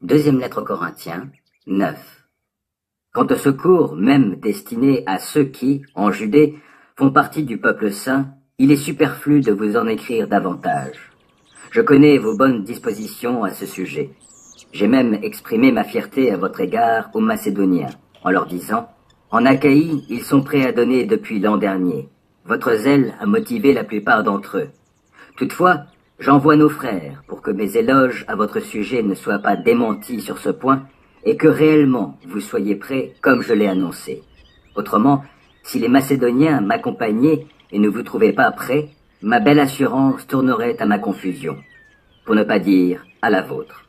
Deuxième lettre aux Corinthiens, 9. Quant au secours, même destiné à ceux qui, en Judée, font partie du peuple saint, il est superflu de vous en écrire davantage. Je connais vos bonnes dispositions à ce sujet. J'ai même exprimé ma fierté à votre égard aux Macédoniens, en leur disant « En Achaïe, ils sont prêts à donner depuis l'an dernier. Votre zèle a motivé la plupart d'entre eux. Toutefois, j'envoie nos frères pour que mes éloges à votre sujet ne soient pas démentis sur ce point et que réellement vous soyez prêts comme je l'ai annoncé. Autrement, si les Macédoniens m'accompagnaient et ne vous trouvaient pas prêts, ma belle assurance tournerait à ma confusion, pour ne pas dire à la vôtre.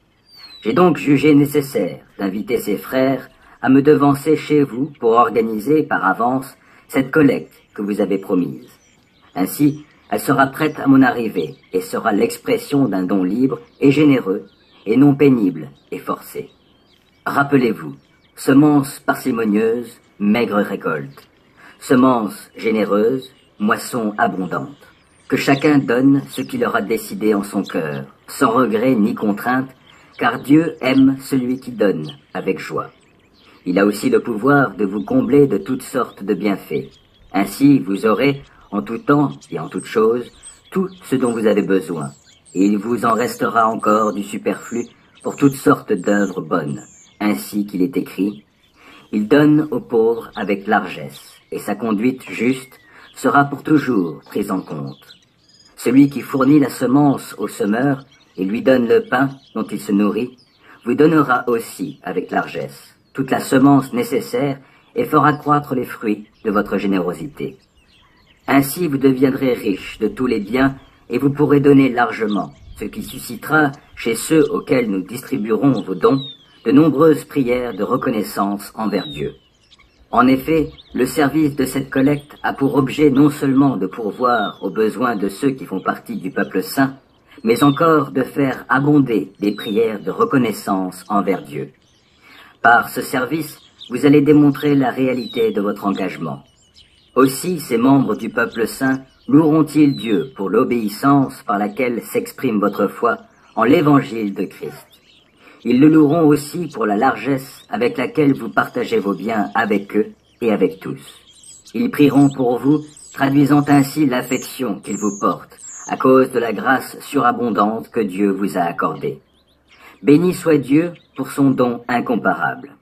J'ai donc jugé nécessaire d'inviter ces frères à me devancer chez vous pour organiser par avance cette collecte que vous avez promise. Ainsi, elle sera prête à mon arrivée et sera l'expression d'un don libre et généreux et non pénible et forcé. Rappelez-vous, semence parcimonieuse, maigre récolte. Semence généreuse, moisson abondante. Que chacun donne ce qu'il aura décidé en son cœur, sans regret ni contrainte, car Dieu aime celui qui donne avec joie. Il a aussi le pouvoir de vous combler de toutes sortes de bienfaits. Ainsi, vous aurez, en tout temps et en toute chose, tout ce dont vous avez besoin, et il vous en restera encore du superflu pour toutes sortes d'œuvres bonnes, ainsi qu'il est écrit « Il donne aux pauvres avec largesse, et sa conduite juste sera pour toujours prise en compte. Celui qui fournit la semence au semeur et lui donne le pain dont il se nourrit, vous donnera aussi avec largesse toute la semence nécessaire et fera croître les fruits de votre générosité. Ainsi vous deviendrez riches de tous les biens et vous pourrez donner largement, ce qui suscitera chez ceux auxquels nous distribuerons vos dons de nombreuses prières de reconnaissance envers Dieu. En effet, le service de cette collecte a pour objet non seulement de pourvoir aux besoins de ceux qui font partie du peuple saint, mais encore de faire abonder des prières de reconnaissance envers Dieu. Par ce service, vous allez démontrer la réalité de votre engagement. Aussi, ces membres du peuple saint loueront-ils Dieu pour l'obéissance par laquelle s'exprime votre foi en l'évangile de Christ. Ils le loueront aussi pour la largesse avec laquelle vous partagez vos biens avec eux et avec tous. Ils prieront pour vous, traduisant ainsi l'affection qu'ils vous portent, à cause de la grâce surabondante que Dieu vous a accordée. Béni soit Dieu pour son don incomparable.